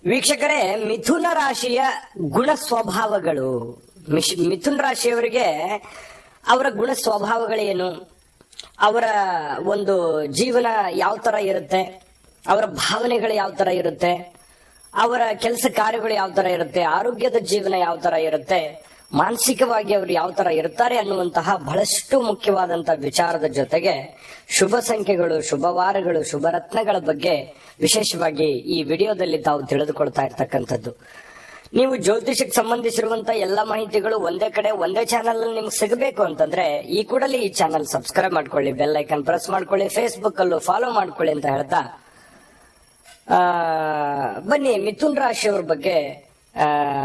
ವೀಕ್ಷಕರೇ, ಮಿಥುನ ರಾಶಿಯ ಗುಣ ಸ್ವಭಾವಗಳು. ಮಿಥುನ ರಾಶಿಯವರಿಗೆ ಅವರ ಗುಣ ಸ್ವಭಾವಗಳೇನು, ಅವರ ಒಂದು ಜೀವನ ಯಾವ ತರ ಇರುತ್ತೆ, ಅವರ ಭಾವನೆಗಳು ಯಾವ ತರ ಇರುತ್ತೆ, ಅವರ ಕೆಲಸ ಕಾರ್ಯಗಳು ಯಾವ ತರ ಇರುತ್ತೆ, ಆರೋಗ್ಯದ ಜೀವನ ಯಾವ ತರ ಇರುತ್ತೆ, ಮಾನಸಿಕವಾಗಿ ಅವರು ಯಾವ ತರ ಇರ್ತಾರೆ ಅನ್ನುವಂತಹ ಬಹಳಷ್ಟು ಮುಖ್ಯವಾದಂತಹ ವಿಚಾರದ ಜೊತೆಗೆ ಶುಭ ಸಂಖ್ಯೆಗಳು, ಶುಭವಾರಗಳು, ಶುಭ ರತ್ನಗಳ ಬಗ್ಗೆ ವಿಶೇಷವಾಗಿ ಈ ವಿಡಿಯೋದಲ್ಲಿ ತಾವು ತಿಳಿದುಕೊಳ್ತಾ ಇರ್ತಕ್ಕಂಥದ್ದು. ನೀವು ಜ್ಯೋತಿಷಕ್ಕೆ ಸಂಬಂಧಿಸಿರುವಂತಹ ಎಲ್ಲ ಮಾಹಿತಿಗಳು ಒಂದೇ ಕಡೆ ಒಂದೇ ಚಾನಲ್ ಅಲ್ಲಿ ನಿಮ್ಗೆ ಸಿಗಬೇಕು ಅಂತಂದ್ರೆ ಈ ಕೂಡಲೇ ಈ ಚಾನಲ್ ಸಬ್ಸ್ಕ್ರೈಬ್ ಮಾಡ್ಕೊಳ್ಳಿ, ಬೆಲ್ ಐಕನ್ ಪ್ರೆಸ್ ಮಾಡ್ಕೊಳ್ಳಿ, ಫೇಸ್ಬುಕ್ ಅಲ್ಲೂ ಫಾಲೋ ಮಾಡ್ಕೊಳ್ಳಿ ಅಂತ ಹೇಳ್ತಾ ಬನ್ನಿ ಮಿಥುನ್ ರಾಶಿಯವ್ರ ಬಗ್ಗೆ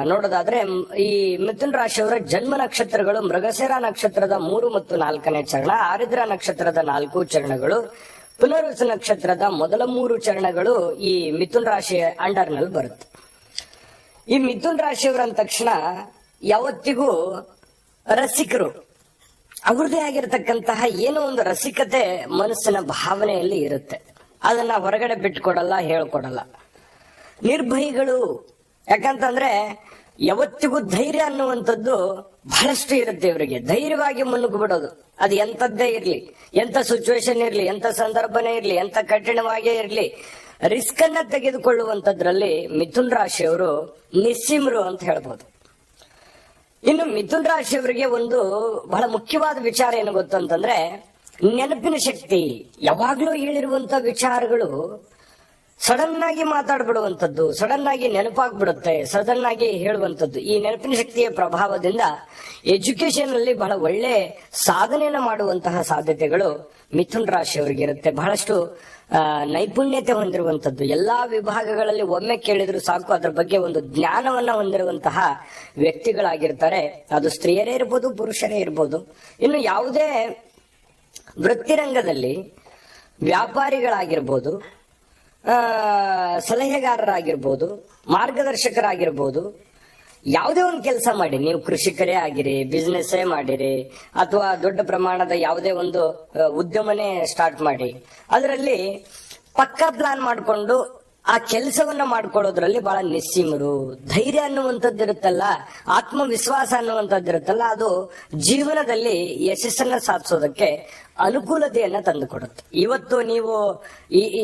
ನೋಡೋದಾದ್ರೆ, ಈ ಮಿಥುನ್ ರಾಶಿಯವರ ಜನ್ಮ ನಕ್ಷತ್ರಗಳು ಮೃಗಶಿರ ನಕ್ಷತ್ರದ 3 ಮತ್ತು 4ನೇ ಚರಣ, ಆರಿದ್ರ ನಕ್ಷತ್ರದ 4 ಚರಣಗಳು, ಪುನರ್ವಸು ನಕ್ಷತ್ರದ ಮೊದಲ 3 ಚರಣಗಳು ಈ ಮಿಥುನ್ ರಾಶಿಯ ಅಂಡರ್ ನಲ್ಲಿ ಬರುತ್ತೆ. ಈ ಮಿಥುನ್ ರಾಶಿಯವರ ಅಂದ ತಕ್ಷಣ ಯಾವತ್ತಿಗೂ ರಸಿಕರು, ಅವ್ರದೇ ಆಗಿರತಕ್ಕಂತಹ ಏನೋ ಒಂದು ರಸಿಕತೆ ಮನಸ್ಸಿನ ಭಾವನೆಯಲ್ಲಿ ಇರುತ್ತೆ. ಅದನ್ನ ಹೊರಗಡೆ ಬಿಟ್ಕೊಡಲ್ಲ, ಹೇಳ್ಕೊಡಲ್ಲ. ನಿರ್ಭಯಿಗಳು, ಯಾಕಂತಂದ್ರೆ ಯಾವತ್ತಿಗೂ ಧೈರ್ಯ ಅನ್ನುವಂಥದ್ದು ಬಹಳಷ್ಟು ಇರುತ್ತೆ ಇವರಿಗೆ. ಧೈರ್ಯವಾಗಿ ಮುನ್ನುಗ್ಬಿಡೋದು, ಅದು ಎಂತದ್ದೇ ಇರ್ಲಿ, ಎಂತ ಸಿಚುವೇಶನ್ ಇರ್ಲಿ, ಎಂತ ಸಂದರ್ಭನೇ ಇರ್ಲಿ, ಎಂತ ಕಠಿಣವಾಗೇ ಇರ್ಲಿ, ರಿಸ್ಕ್ ಅನ್ನ ತೆಗೆದುಕೊಳ್ಳುವಂತದ್ರಲ್ಲಿ ಮಿಥುನ್ ರಾಶಿಯವರು ನಿಸ್ಸೀಮರು ಅಂತ ಹೇಳ್ಬೋದು. ಇನ್ನು ಮಿಥುನ್ ರಾಶಿಯವರಿಗೆ ಒಂದು ಬಹಳ ಮುಖ್ಯವಾದ ವಿಚಾರ ಏನು ಗೊತ್ತು ಅಂತಂದ್ರೆ, ನೆನಪಿನ ಶಕ್ತಿ. ಯಾವಾಗ್ಲೂ ಹೇಳಿರುವಂತ ವಿಚಾರಗಳು ಸಡನ್ ಆಗಿ ಮಾತಾಡ್ಬಿಡುವಂಥದ್ದು, ಸಡನ್ ಆಗಿ ನೆನಪಾಗ್ಬಿಡುತ್ತೆ, ಸಡನ್ ಆಗಿ ಹೇಳುವಂಥದ್ದು. ಈ ನೆನಪಿನ ಶಕ್ತಿಯ ಪ್ರಭಾವದಿಂದ ಎಜುಕೇಶನ್ ಅಲ್ಲಿ ಬಹಳ ಒಳ್ಳೆ ಸಾಧನೆಯನ್ನ ಮಾಡುವಂತಹ ಸಾಧ್ಯತೆಗಳು ಮಿಥುನ್ ರಾಶಿಯವರಿಗೆ ಇರುತ್ತೆ. ಬಹಳಷ್ಟು ನೈಪುಣ್ಯತೆ ಹೊಂದಿರುವಂತದ್ದು, ಎಲ್ಲಾ ವಿಭಾಗಗಳಲ್ಲಿ ಒಮ್ಮೆ ಕೇಳಿದ್ರು ಸಾಕು ಅದ್ರ ಬಗ್ಗೆ ಒಂದು ಜ್ಞಾನವನ್ನ ಹೊಂದಿರುವಂತಹ ವ್ಯಕ್ತಿಗಳಾಗಿರ್ತಾರೆ. ಅದು ಸ್ತ್ರೀಯರೇ ಇರ್ಬೋದು, ಪುರುಷರೇ ಇರ್ಬೋದು. ಇನ್ನು ಯಾವುದೇ ವೃತ್ತಿರಂಗದಲ್ಲಿ ವ್ಯಾಪಾರಿಗಳಾಗಿರ್ಬೋದು, ಸಲಹೆಗಾರರಾಗಿರ್ಬೋದು, ಮಾರ್ಗದರ್ಶಕರಾಗಿರ್ಬೋದು, ಯಾವುದೇ ಒಂದು ಕೆಲಸ ಮಾಡಿ, ನೀವು ಕೃಷಿಕರೇ ಆಗಿರಿ, ಬಿಸ್ನೆಸ್ ಮಾಡಿರಿ, ಅಥವಾ ದೊಡ್ಡ ಪ್ರಮಾಣದ ಯಾವುದೇ ಒಂದು ಉದ್ಯಮನೇ ಸ್ಟಾರ್ಟ್ ಮಾಡಿ, ಅದರಲ್ಲಿ ಪಕ್ಕಾ ಪ್ಲಾನ್ ಮಾಡಿಕೊಂಡು ಆ ಕೆಲಸವನ್ನ ಮಾಡ್ಕೊಳ್ಳೋದ್ರಲ್ಲಿ ಬಹಳ ನಿಸ್ಸೀಮರು. ಧೈರ್ಯ ಅನ್ನುವಂಥದ್ದು ಇರುತ್ತಲ್ಲ, ಆತ್ಮವಿಶ್ವಾಸ ಅನ್ನುವಂಥದ್ದು ಇರುತ್ತಲ್ಲ, ಅದು ಜೀವನದಲ್ಲಿ ಯಶಸ್ಸನ್ನ ಸಾಧಿಸೋದಕ್ಕೆ ಅನುಕೂಲತೆಯನ್ನ ತಂದುಕೊಡುತ್ತೆ. ಇವತ್ತು ನೀವು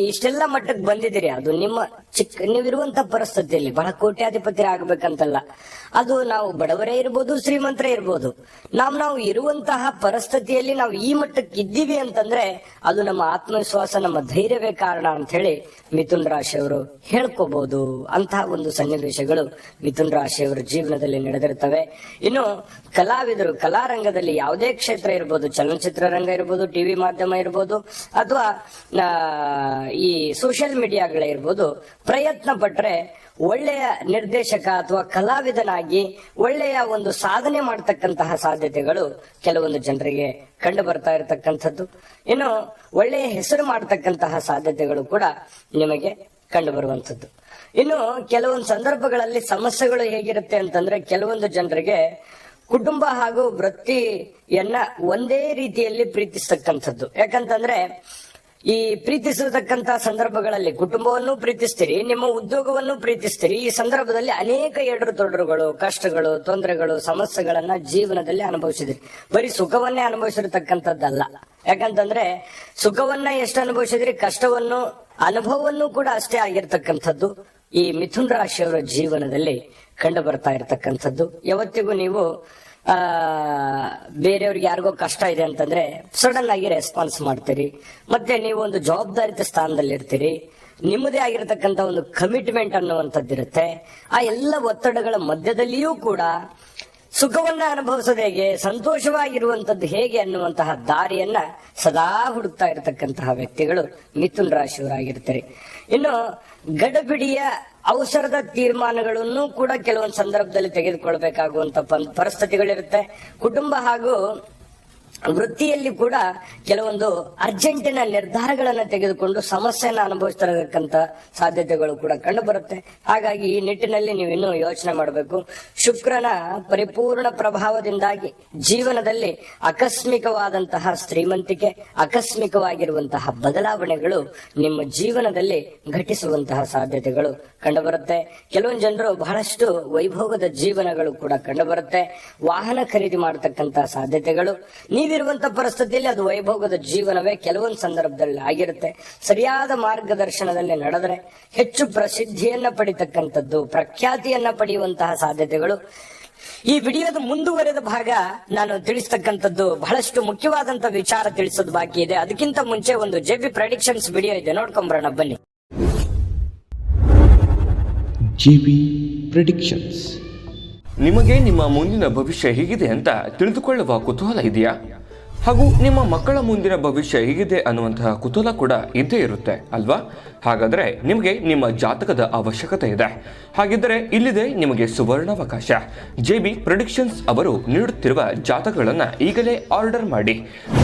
ಇಷ್ಟೆಲ್ಲ ಮಟ್ಟಕ್ಕೆ ಬಂದಿದ್ದೀರಿ, ಅದು ನಿಮ್ಮ ನೀವಿರುವಂತ ಪರಿಸ್ಥಿತಿಯಲ್ಲಿ ಬಹಳ ಕೋಟ್ಯಾಧಿಪತಿ ಆಗ್ಬೇಕಂತಲ್ಲ. ಅದು ನಾವು ಬಡವರೇ ಇರ್ಬೋದು, ಶ್ರೀಮಂತರೇ ಇರ್ಬೋದು, ನಾವು ಇರುವಂತಹ ಪರಿಸ್ಥಿತಿಯಲ್ಲಿ ನಾವು ಈ ಮಟ್ಟಕ್ಕೆ ಇದ್ದೀವಿ ಅಂತಂದ್ರೆ ಅದು ನಮ್ಮ ಆತ್ಮವಿಶ್ವಾಸ, ನಮ್ಮ ಧೈರ್ಯವೇ ಕಾರಣ ಅಂತ ಹೇಳಿ ಮಿಥುನ್ ರಾಶಿಯವರು ಹೇಳ್ಕೋಬಹುದು. ಅಂತಹ ಒಂದು ಸನ್ನಿವೇಶಗಳು ಮಿಥುನ್ ರಾಶಿಯವರ ಜೀವನದಲ್ಲಿ ನಡೆದಿರ್ತವೆ. ಇನ್ನು ಕಲಾವಿದರು, ಕಲಾರಂಗದಲ್ಲಿ ಯಾವುದೇ ಕ್ಷೇತ್ರ ಇರ್ಬೋದು, ಚಲನಚಿತ್ರ ರಂಗ ಇರ್ಬೋದು, ಟಿವಿ ಮಾಧ್ಯಮ ಇರ್ಬೋದು, ಅಥವಾ ಈ ಸೋಷಿಯಲ್ ಮೀಡಿಯಾಗಳಿರ್ಬೋದು, ಪ್ರಯತ್ನ ಪಟ್ರೆ ಒಳ್ಳೆಯ ನಿರ್ದೇಶಕ ಅಥವಾ ಕಲಾವಿದನಾಗಿ ಒಳ್ಳೆಯ ಒಂದು ಸಾಧನೆ ಮಾಡತಕ್ಕಂತಹ ಸಾಧ್ಯತೆಗಳು ಕೆಲವೊಂದು ಜನರಿಗೆ ಕಂಡು ಬರ್ತಾ ಇರತಕ್ಕಂಥದ್ದು. ಇನ್ನು ಒಳ್ಳೆಯ ಹೆಸರು ಮಾಡತಕ್ಕಂತಹ ಸಾಧ್ಯತೆಗಳು ಕೂಡ ನಿಮಗೆ ಕಂಡು ಬರುವಂಥದ್ದು. ಇನ್ನು ಕೆಲವೊಂದು ಸಂದರ್ಭಗಳಲ್ಲಿ ಸಮಸ್ಯೆಗಳು ಹೇಗಿರುತ್ತೆ ಅಂತಂದ್ರೆ, ಕೆಲವೊಂದು ಜನರಿಗೆ ಕುಟುಂಬ ಹಾಗೂ ವೃತ್ತಿಯನ್ನ ಒಂದೇ ರೀತಿಯಲ್ಲಿ ಪ್ರೀತಿಸ್ತಕ್ಕಂಥದ್ದು. ಯಾಕಂತಂದ್ರೆ ಈ ಪ್ರೀತಿಸತಕ್ಕಂತಹ ಸಂದರ್ಭಗಳಲ್ಲಿ ಕುಟುಂಬವನ್ನು ಪ್ರೀತಿಸ್ತೀರಿ, ನಿಮ್ಮ ಉದ್ಯೋಗವನ್ನು ಪ್ರೀತಿಸ್ತೀರಿ. ಈ ಸಂದರ್ಭದಲ್ಲಿ ಅನೇಕ ಎಡರು ತೊಡರುಗಳು, ಕಷ್ಟಗಳು, ತೊಂದರೆಗಳು, ಸಮಸ್ಯೆಗಳನ್ನ ಜೀವನದಲ್ಲಿ ಅನುಭವಿಸಿದ್ರಿ. ಬರೀ ಸುಖವನ್ನೇ ಅನುಭವಿಸಿರತಕ್ಕಂಥದ್ದಲ್ಲ. ಯಾಕಂತಂದ್ರೆ ಸುಖವನ್ನ ಎಷ್ಟು ಅನುಭವಿಸಿದ್ರಿ, ಕಷ್ಟವನ್ನು, ಅನುಭವವನ್ನು ಕೂಡ ಅಷ್ಟೇ ಆಗಿರ್ತಕ್ಕಂಥದ್ದು ಈ ಮಿಥುನ್ ರಾಶಿಯವರ ಜೀವನದಲ್ಲಿ ಕಂಡು ಬರ್ತಾ ಇರತಕ್ಕಂಥದ್ದು. ಯಾವತ್ತಿಗೂ ನೀವು ಬೇರೆಯವ್ರಿಗೆ ಯಾರಿಗೋ ಕಷ್ಟ ಇದೆ ಅಂತಂದ್ರೆ ಸಡನ್ ಆಗಿ ರೆಸ್ಪಾನ್ಸ್ ಮಾಡ್ತೀರಿ. ಮತ್ತೆ ನೀವು ಒಂದು ಜವಾಬ್ದಾರಿತ ಸ್ಥಾನದಲ್ಲಿ ಇರ್ತೀರಿ. ನಿಮ್ಮದೇ ಆಗಿರತಕ್ಕಂತ ಒಂದು ಕಮಿಟ್ಮೆಂಟ್ ಅನ್ನುವಂಥದ್ದಿರುತ್ತೆ. ಆ ಎಲ್ಲ ಒತ್ತಡಗಳ ಮಧ್ಯದಲ್ಲಿಯೂ ಕೂಡ ಸುಖವನ್ನ ಅನುಭವಿಸೋದು ಹೇಗೆ, ಸಂತೋಷವಾಗಿರುವಂತದ್ದು ಹೇಗೆ ಅನ್ನುವಂತಹ ದಾರಿಯನ್ನ ಸದಾ ಹುಡುಕ್ತಾ ಇರತಕ್ಕಂತಹ ವ್ಯಕ್ತಿಗಳು ಮಿಥುನ್ ರಾಶಿಯವರಾಗಿರ್ತಾರೆ. ಇನ್ನು ಗಡಬಿಡಿಯ ಅವಸರದ ತೀರ್ಮಾನಗಳನ್ನು ಕೂಡ ಕೆಲವೊಂದು ಸಂದರ್ಭದಲ್ಲಿ ತೆಗೆದುಕೊಳ್ಬೇಕಾಗುವಂತ ಪರಿಸ್ಥಿತಿಗಳಿರುತ್ತೆ. ಕುಟುಂಬ ಹಾಗೂ ವೃತ್ತಿಯಲ್ಲಿ ಕೂಡ ಕೆಲವೊಂದು ಅರ್ಜೆಂಟಿನ ನಿರ್ಧಾರಗಳನ್ನ ತೆಗೆದುಕೊಂಡು ಸಮಸ್ಯೆಯನ್ನ ಅನುಭವಿಸ್ತಿರತಕ್ಕಂತ ಸಾಧ್ಯತೆಗಳು ಕೂಡ ಕಂಡು ಬರುತ್ತೆ. ಹಾಗಾಗಿ ಈ ನಿಟ್ಟಿನಲ್ಲಿ ನೀವು ಇನ್ನೂ ಯೋಚನೆ ಮಾಡಬೇಕು. ಶುಕ್ರನ ಪರಿಪೂರ್ಣ ಪ್ರಭಾವದಿಂದಾಗಿ ಜೀವನದಲ್ಲಿ ಆಕಸ್ಮಿಕವಾದಂತಹ ಶ್ರೀಮಂತಿಕೆ, ಆಕಸ್ಮಿಕವಾಗಿರುವಂತಹ ಬದಲಾವಣೆಗಳು ನಿಮ್ಮ ಜೀವನದಲ್ಲಿ ಘಟಿಸುವಂತಹ ಸಾಧ್ಯತೆಗಳು ಕಂಡುಬರುತ್ತೆ. ಕೆಲವೊಂದು ಜನರು ಬಹಳಷ್ಟು ವೈಭೋಗದ ಜೀವನಗಳು ಕೂಡ ಕಂಡುಬರುತ್ತೆ. ವಾಹನ ಖರೀದಿ ಮಾಡತಕ್ಕಂತಹ ಸಾಧ್ಯತೆಗಳು, ನೀವಿರುವಂತ ಪರಿಸ್ಥಿತಿಯಲ್ಲಿ ಅದು ವೈಭೋಗದ ಜೀವನವೇ ಕೆಲವೊಂದು ಸಂದರ್ಭದಲ್ಲಿ ಆಗಿರುತ್ತೆ. ಸರಿಯಾದ ಮಾರ್ಗದರ್ಶನದಲ್ಲಿ ನಡೆದರೆ ಹೆಚ್ಚು ಪ್ರಸಿದ್ಧಿಯನ್ನ ಪಡಿತಕ್ಕಂಥದ್ದು, ಪ್ರಖ್ಯಾತಿಯನ್ನ ಪಡೆಯುವಂತಹ ಸಾಧ್ಯತೆಗಳು. ಈ ವಿಡಿಯೋದ ಮುಂದುವರೆದ ಭಾಗ ನಾನು ತಿಳಿಸ್ತಕ್ಕಂಥದ್ದು ಬಹಳಷ್ಟು ಮುಖ್ಯವಾದಂತ ವಿಚಾರ ತಿಳಿಸೋದು ಬಾಕಿ ಇದೆ. ಅದಕ್ಕಿಂತ ಮುಂಚೆ ಒಂದು JB ಪ್ರೆಡಿಕ್ಷನ್ಸ್ ವಿಡಿಯೋ ಇದೆ, ನೋಡ್ಕೊಂಬರೋಣ ಬನ್ನಿ. JB predictions. ನಿಮಗೆ ನಿಮ್ಮ ಮುಂದಿನ ಭವಿಷ್ಯ ಹೇಗಿದೆ ಅಂತ ತಿಳಿದುಕೊಳ್ಳುವ ಕುತೂಹಲ ಇದೆಯಾ? ಹಾಗೂ ನಿಮ್ಮ ಮಕ್ಕಳ ಮುಂದಿನ ಭವಿಷ್ಯ ಹೇಗಿದೆ ಅನ್ನುವಂತಹ ಕುತೂಹಲ ಕೂಡ ಇದ್ದೇ ಇರುತ್ತೆ ಅಲ್ವಾ? ಹಾಗಾದರೆ ನಿಮಗೆ ನಿಮ್ಮ ಜಾತಕದ ಅವಶ್ಯಕತೆ ಇದೆ. ಹಾಗಿದ್ದರೆ ಇಲ್ಲಿದೆ ನಿಮಗೆ ಸುವರ್ಣಾವಕಾಶ. JB ಪ್ರೆಡಿಕ್ಷನ್ಸ್ ಅವರು ನೀಡುತ್ತಿರುವ ಜಾತಕಗಳನ್ನು ಈಗಲೇ ಆರ್ಡರ್ ಮಾಡಿ.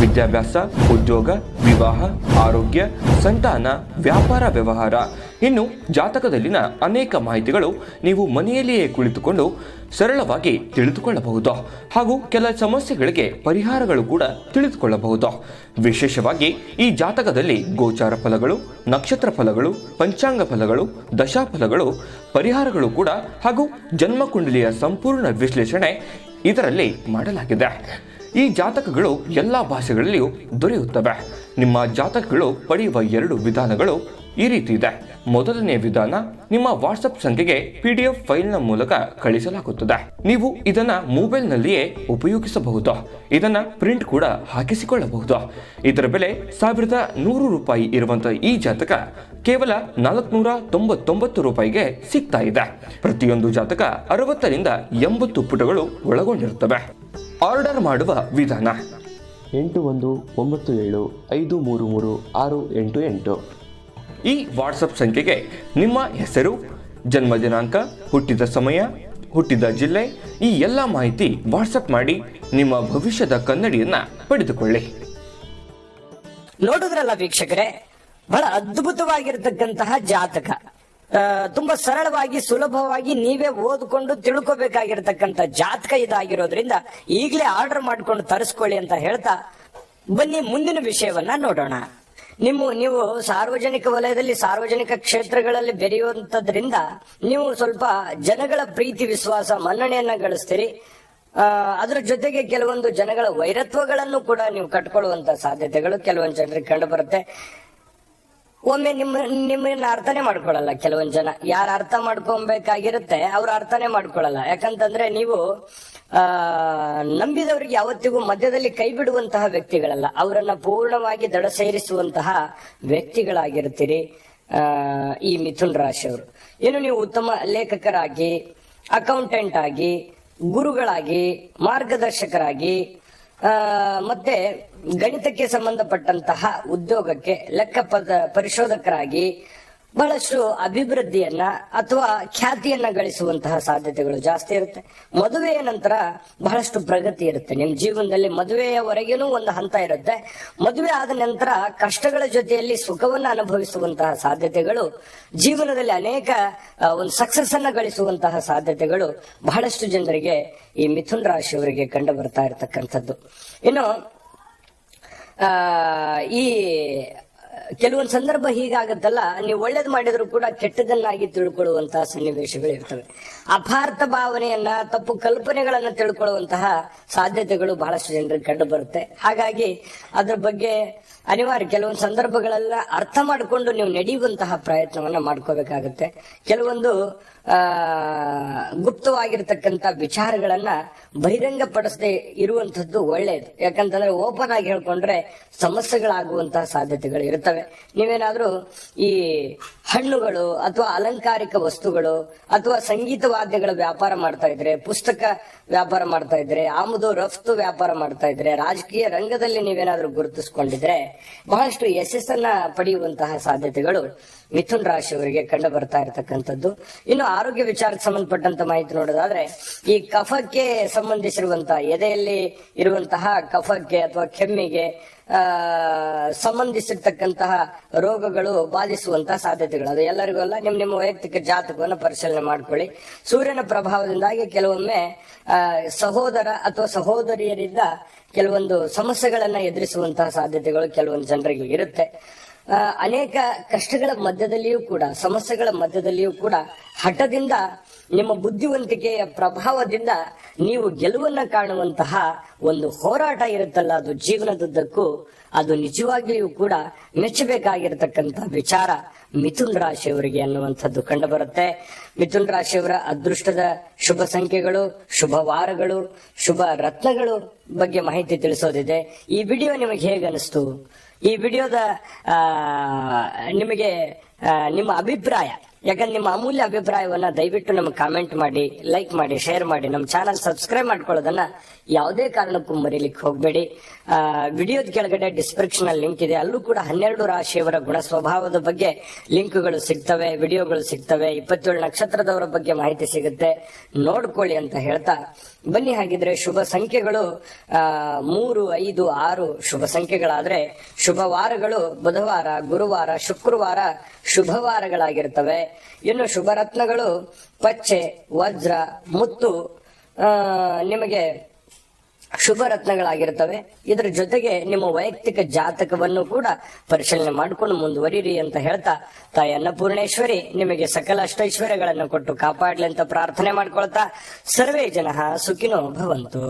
ವಿದ್ಯಾಭ್ಯಾಸ, ಉದ್ಯೋಗ, ವಿವಾಹ, ಆರೋಗ್ಯ, ಸಂತಾನ, ವ್ಯಾಪಾರ ವ್ಯವಹಾರ, ಇನ್ನು ಜಾತಕದಲ್ಲಿನ ಅನೇಕ ಮಾಹಿತಿಗಳು ನೀವು ಮನೆಯಲ್ಲಿಯೇ ಕುಳಿತುಕೊಂಡು ಸರಳವಾಗಿ ತಿಳಿದುಕೊಳ್ಳಬಹುದು. ಹಾಗೂ ಕೆಲ ಸಮಸ್ಯೆಗಳಿಗೆ ಪರಿಹಾರಗಳು ಕೂಡ ತಿಳಿದುಕೊಳ್ಳಬಹುದು. ವಿಶೇಷವಾಗಿ ಈ ಜಾತಕದಲ್ಲಿ ಗೋಚಾರ ಫಲಗಳು, ನಕ್ಷತ್ರ ಫಲಗಳು, ಪಂಚಾಂಗ ಫಲಗಳು, ದಶಾಫಲಗಳು, ಪರಿಹಾರಗಳು ಕೂಡ ಹಾಗೂ ಜನ್ಮಕುಂಡಲಿಯ ಸಂಪೂರ್ಣ ವಿಶ್ಲೇಷಣೆ ಇದರಲ್ಲಿ ಮಾಡಲಾಗಿದೆ. ಈ ಜಾತಕಗಳು ಎಲ್ಲ ಭಾಷೆಗಳಲ್ಲಿಯೂ ದೊರೆಯುತ್ತವೆ. ನಿಮ್ಮ ಜಾತಕಗಳು ಪಡೆಯುವ 2 ವಿಧಾನಗಳು ಈ ರೀತಿ ಇದೆ. ಮೊದಲನೇ ವಿಧಾನ, ನಿಮ್ಮ ವಾಟ್ಸಪ್ ಸಂಖ್ಯೆಗೆ PDF ಫೈಲ್ನ ಮೂಲಕ ಕಳಿಸಲಾಗುತ್ತದೆ. ನೀವು ಇದನ್ನ ಮೊಬೈಲ್ನಲ್ಲಿಯೇ ಉಪಯೋಗಿಸಬಹುದು. ಇದನ್ನ ಪ್ರಿಂಟ್ ಕೂಡ ಹಾಕಿಸಿಕೊಳ್ಳಬಹುದು. ಇದರ ಬೆಲೆ 1100 ರೂಪಾಯಿ ಇರುವಂತಹ ಈ ಜಾತಕ ಕೇವಲ 499 ರೂಪಾಯಿಗೆ ಸಿಗ್ತಾ ಇದೆ. ಪ್ರತಿಯೊಂದು ಜಾತಕ 60 ರಿಂದ 80 ಪುಟಗಳು ಒಳಗೊಂಡಿರುತ್ತವೆ. ಆರ್ಡರ್ ಮಾಡುವ ವಿಧಾನ: 8197533688. ಈ ವಾಟ್ಸಪ್ ಸಂಖ್ಯೆಗೆ ನಿಮ್ಮ ಹೆಸರು, ಜನ್ಮ ದಿನಾಂಕ, ಹುಟ್ಟಿದ ಸಮಯ, ಹುಟ್ಟಿದ ಜಿಲ್ಲೆ, ಈ ಎಲ್ಲ ಮಾಹಿತಿ ವಾಟ್ಸಪ್ ಮಾಡಿ ನಿಮ್ಮ ಭವಿಷ್ಯದ ಕನ್ನಡಿಯನ್ನ ಪಡೆದುಕೊಳ್ಳಿ. ನೋಡಿದ್ರಲ್ಲ ವೀಕ್ಷಕರೇ, ಬಹಳ ಅದ್ಭುತವಾಗಿರ್ತಕ್ಕಂತಹ ಜಾತಕ. ತುಂಬಾ ಸರಳವಾಗಿ, ಸುಲಭವಾಗಿ ನೀವೇ ಓದ್ಕೊಂಡು ತಿಳ್ಕೊಬೇಕಾಗಿರ್ತಕ್ಕಂಥ ಜಾತಕ ಇದಾಗಿರೋದ್ರಿಂದ ಈಗಲೇ ಆರ್ಡರ್ ಮಾಡ್ಕೊಂಡು ತರಿಸ್ಕೊಳ್ಳಿ ಅಂತ ಹೇಳ್ತಾ ಬನ್ನಿ ಮುಂದಿನ ವಿಷಯವನ್ನ ನೋಡೋಣ. ನೀವು ಸಾರ್ವಜನಿಕ ವಲಯದಲ್ಲಿ, ಸಾರ್ವಜನಿಕ ಕ್ಷೇತ್ರಗಳಲ್ಲಿ ಬೆರೆಯುವಂತದ್ರಿಂದ ನೀವು ಸ್ವಲ್ಪ ಜನಗಳ ಪ್ರೀತಿ, ವಿಶ್ವಾಸ, ಮನ್ನಣೆಯನ್ನ ಗಳಿಸ್ತೀರಿ. ಅದರ ಜೊತೆಗೆ ಕೆಲವೊಂದು ಜನಗಳ ವೈರತ್ವಗಳನ್ನು ಕೂಡ ನೀವು ಕಟ್ಕೊಳ್ಳುವಂತ ಸಾಧ್ಯತೆಗಳು ಕೆಲವೊಂದು ಜನರಿಗೆ ಕಂಡು ಬರುತ್ತೆ. ಒಮ್ಮೆ ನಿಮ್ಮನ್ನ ಅರ್ಥನೇ ಮಾಡ್ಕೊಳ್ಳಲ್ಲ. ಕೆಲವೊಂದು ಜನ ಯಾರು ಅರ್ಥ ಮಾಡ್ಕೊಬೇಕಾಗಿರುತ್ತೆ ಅವ್ರು ಅರ್ಥನೇ ಮಾಡ್ಕೊಳ್ಳಲ್ಲ. ಯಾಕಂತಂದ್ರೆ ನೀವು ನಂಬಿದವರಿಗೆ ಯಾವತ್ತಿಗೂ ಮಧ್ಯದಲ್ಲಿ ಕೈ ಬಿಡುವಂತಹ ವ್ಯಕ್ತಿಗಳಲ್ಲ, ಅವರನ್ನ ಪೂರ್ಣವಾಗಿ ದಡ ಸೇರಿಸುವಂತಹ ವ್ಯಕ್ತಿಗಳಾಗಿರ್ತೀರಿ. ಈ ಮಿಥುನ್ ರಾಶಿಯವರು ಏನು, ನೀವು ಉತ್ತಮ ಲೇಖಕರಾಗಿ, ಅಕೌಂಟೆಂಟ್ ಆಗಿ, ಗುರುಗಳಾಗಿ, ಮಾರ್ಗದರ್ಶಕರಾಗಿ, ಮತ್ತೆ ಗಣಿತಕ್ಕೆ ಸಂಬಂಧಪಟ್ಟಂತಹ ಉದ್ಯೋಗಕ್ಕೆ ಲೆಕ್ಕ ಪರಿಶೋಧಕರಾಗಿ ಬಹಳಷ್ಟು ಅಭಿವೃದ್ಧಿಯನ್ನ ಅಥವಾ ಖ್ಯಾತಿಯನ್ನ ಗಳಿಸುವಂತಹ ಸಾಧ್ಯತೆಗಳು ಜಾಸ್ತಿ ಇರುತ್ತೆ. ಮದುವೆಯ ನಂತರ ಬಹಳಷ್ಟು ಪ್ರಗತಿ ಇರುತ್ತೆ ನಿಮ್ ಜೀವನದಲ್ಲಿ. ಮದುವೆಯವರೆಗೇನೂ ಒಂದು ಹಂತ ಇರುತ್ತೆ. ಮದುವೆ ಆದ ನಂತರ ಕಷ್ಟಗಳ ಜೊತೆಯಲ್ಲಿ ಸುಖವನ್ನ ಅನುಭವಿಸುವಂತಹ ಸಾಧ್ಯತೆಗಳು, ಜೀವನದಲ್ಲಿ ಅನೇಕ ಒಂದು ಸಕ್ಸಸ್ ಅನ್ನ ಗಳಿಸುವಂತಹ ಸಾಧ್ಯತೆಗಳು ಬಹಳಷ್ಟು ಜನರಿಗೆ ಈ ಮಿಥುನ್ ರಾಶಿಯವರಿಗೆ ಕಂಡು ಬರ್ತಾ ಇರತಕ್ಕಂಥದ್ದು. ಇನ್ನು ಈ ಕೆಲವೊಂದು ಸಂದರ್ಭ ಹೀಗಾಗತ್ತಲ್ಲ, ನೀವು ಒಳ್ಳೇದು ಮಾಡಿದ್ರು ಕೂಡ ಕೆಟ್ಟದನ್ನಾಗಿ ತಿಳ್ಕೊಳ್ಳುವಂತಹ ಸನ್ನಿವೇಶಗಳು ಇರ್ತವೆ. ಅಪಾರ್ಥ ಭಾವನೆಯನ್ನ, ತಪ್ಪು ಕಲ್ಪನೆಗಳನ್ನ ತಿಳ್ಕೊಳ್ಳುವಂತಹ ಸಾಧ್ಯತೆಗಳು ಬಹಳಷ್ಟು ಜನರಿಗೆ ಕಂಡು ಬರುತ್ತೆ. ಹಾಗಾಗಿ ಅದ್ರ ಬಗ್ಗೆ ಅನಿವಾರ್ಯ ಕೆಲವೊಂದು ಸಂದರ್ಭಗಳೆಲ್ಲ ಅರ್ಥ ಮಾಡಿಕೊಂಡು ನೀವು ನಡೆಯುವಂತಹ ಪ್ರಯತ್ನವನ್ನ ಮಾಡ್ಕೋಬೇಕಾಗತ್ತೆ. ಕೆಲವೊಂದು ಗುಪ್ತವಾಗಿರ್ತಕ್ಕಂಥ ವಿಚಾರಗಳನ್ನ ಬಹಿರಂಗ ಪಡಿಸದೆ ಇರುವಂತದ್ದು ಒಳ್ಳೆಯದು. ಯಾಕಂತಂದ್ರೆ ಓಪನ್ ಆಗಿ ಹೇಳ್ಕೊಂಡ್ರೆ ಸಮಸ್ಯೆಗಳಾಗುವಂತಹ ಸಾಧ್ಯತೆಗಳು ಇರ್ತವೆ. ನೀವೇನಾದ್ರೂ ಈ ಹಣ್ಣುಗಳು ಅಥವಾ ಅಲಂಕಾರಿಕ ವಸ್ತುಗಳು ಅಥವಾ ಸಂಗೀತ ವಾದ್ಯಗಳ ವ್ಯಾಪಾರ ಮಾಡ್ತಾ ಇದ್ರೆ, ಪುಸ್ತಕ ವ್ಯಾಪಾರ ಮಾಡ್ತಾ ಇದ್ರೆ, ಆಮದು ರಫ್ತು ವ್ಯಾಪಾರ ಮಾಡ್ತಾ ಇದ್ರೆ, ರಾಜಕೀಯ ರಂಗದಲ್ಲಿ ನೀವೇನಾದ್ರೂ ಗುರುತಿಸಿಕೊಂಡಿದ್ರೆ ಬಹಳಷ್ಟು ಯಶಸ್ಸನ್ನ ಪಡೆಯುವಂತಹ ಸಾಧ್ಯತೆಗಳು ಮಿಥುನ್ ರಾಶಿಯವರಿಗೆ ಕಂಡು ಬರ್ತಾ ಇರತಕ್ಕಂಥದ್ದು. ಇನ್ನು ಆರೋಗ್ಯ ವಿಚಾರಕ್ಕೆ ಸಂಬಂಧಪಟ್ಟಂತ ಮಾಹಿತಿ ನೋಡೋದಾದ್ರೆ, ಈ ಕಫಕ್ಕೆ ಸಂಬಂಧಿಸಿರುವಂತಹ, ಎದೆಯಲ್ಲಿ ಇರುವಂತಹ ಕಫಕ್ಕೆ ಅಥವಾ ಕೆಮ್ಮಿಗೆ ಸಂಬಂಧಿಸಿರ್ತಕ್ಕಂತಹ ರೋಗಗಳು ಬಾಧಿಸುವಂತಹ ಸಾಧ್ಯತೆಗಳು, ಅದು ಎಲ್ಲರಿಗೂ ಅಲ್ಲ. ನಿಮ್ಮ ವೈಯಕ್ತಿಕ ಜಾತಕವನ್ನು ಪರಿಶೀಲನೆ ಮಾಡ್ಕೊಳ್ಳಿ. ಸೂರ್ಯನ ಪ್ರಭಾವದಿಂದಾಗಿ ಕೆಲವೊಮ್ಮೆ ಸಹೋದರ ಅಥವಾ ಸಹೋದರಿಯರಿಂದ ಕೆಲವೊಂದು ಸಮಸ್ಯೆಗಳನ್ನ ಎದುರಿಸುವಂತಹ ಸಾಧ್ಯತೆಗಳು ಕೆಲವೊಂದು ಜನರಿಗೆ ಇರುತ್ತೆ. ಅನೇಕ ಕಷ್ಟಗಳ ಮಧ್ಯದಲ್ಲಿಯೂ ಕೂಡ, ಸಮಸ್ಯೆಗಳ ಮಧ್ಯದಲ್ಲಿಯೂ ಕೂಡ ಹಠದಿಂದ, ನಿಮ್ಮ ಬುದ್ಧಿವಂತಿಕೆಯ ಪ್ರಭಾವದಿಂದ ನೀವು ಗೆಲುವನ್ನ ಕಾಣುವಂತಹ ಒಂದು ಹೋರಾಟ ಇರುತ್ತಲ್ಲ, ಅದು ಜೀವನದುದ್ದಕ್ಕೂ ಅದು ನಿಜವಾಗಿಯೂ ಕೂಡ ಮೆಚ್ಚಬೇಕಾಗಿರತಕ್ಕಂತ ವಿಚಾರ ಮಿಥುನ್ ರಾಶಿಯವರಿಗೆ ಅನ್ನುವಂಥದ್ದು ಕಂಡು ಬರುತ್ತೆ. ಮಿಥುನ್ ರಾಶಿಯವರ ಅದೃಷ್ಟದ ಶುಭ ಸಂಖ್ಯೆಗಳು, ಶುಭ ವಾರಗಳು, ಶುಭ ರತ್ನಗಳು ಬಗ್ಗೆ ಮಾಹಿತಿ ತಿಳಿಸೋದಿದೆ. ಈ ವಿಡಿಯೋ ನಿಮಗೆ ಹೇಗೆ ಅನಿಸ್ತು? ಈ ವಿಡಿಯೋದ ನಿಮಗೆ ನಿಮ್ಮ ಅಭಿಪ್ರಾಯ, ಯಾಕಂದ್ರೆ ನಿಮ್ಮ ಅಮೂಲ್ಯ ಅಭಿಪ್ರಾಯವನ್ನ ದಯವಿಟ್ಟು ನಮಗೆ ಕಾಮೆಂಟ್ ಮಾಡಿ, ಲೈಕ್ ಮಾಡಿ, ಶೇರ್ ಮಾಡಿ. ನಮ್ಮ ಚಾನಲ್ ಸಬ್ಸ್ಕ್ರೈಬ್ ಮಾಡ್ಕೊಳ್ಳೋದನ್ನ ಯಾವುದೇ ಕಾರಣಕ್ಕೂ ಮರೀಲಿಕ್ಕೆ ಹೋಗಬೇಡಿ. ವಿಡಿಯೋದ ಕೆಳಗಡೆ ಡಿಸ್ಕ್ರಿಪ್ಷನ್ ಅಲ್ಲಿ ಲಿಂಕ್ ಇದೆ, ಅಲ್ಲೂ ಕೂಡ 12 ರಾಶಿಯವರ ಗುಣ ಸ್ವಭಾವದ ಬಗ್ಗೆ ಲಿಂಕ್ಗಳು ಸಿಗ್ತವೆ, ವಿಡಿಯೋಗಳು ಸಿಗ್ತವೆ. 27 ನಕ್ಷತ್ರದವರ ಬಗ್ಗೆ ಮಾಹಿತಿ ಸಿಗುತ್ತೆ, ನೋಡ್ಕೊಳ್ಳಿ ಅಂತ ಹೇಳ್ತಾ ಬನ್ನಿ. ಹಾಗಿದ್ರೆ ಶುಭ ಸಂಖ್ಯೆಗಳು 3, 5, 6 ಶುಭ ಸಂಖ್ಯೆಗಳಾದ್ರೆ, ಶುಭ ವಾರಗಳು ಬುಧವಾರ, ಗುರುವಾರ, ಶುಕ್ರವಾರ ಶುಭವಾರಗಳಾಗಿರ್ತವೆ. ಇನ್ನು ಶುಭ ರತ್ನಗಳು ಪಚ್ಚೆ, ವಜ್ರ, ಮುತ್ತು ನಿಮಗೆ ಶುಭ ರತ್ನಗಳಾಗಿರ್ತವೆ. ಇದರ ಜೊತೆಗೆ ನಿಮ್ಮ ವೈಯಕ್ತಿಕ ಜಾತಕವನ್ನು ಕೂಡ ಪರಿಶೀಲನೆ ಮಾಡಿಕೊಂಡು ಮುಂದುವರಿರಿ ಅಂತ ಹೇಳ್ತಾ, ತಾಯಿ ಅನ್ನಪೂರ್ಣೇಶ್ವರಿ ನಿಮಗೆ ಸಕಲ ಅಷ್ಟೈಶ್ವರ್ಯಗಳನ್ನು ಕೊಟ್ಟು ಕಾಪಾಡ್ಲಿ ಅಂತ ಪ್ರಾರ್ಥನೆ ಮಾಡ್ಕೊಳ್ತಾ, ಸರ್ವೇ ಜನಃ ಸುಖಿನೋ ಭವಂತು.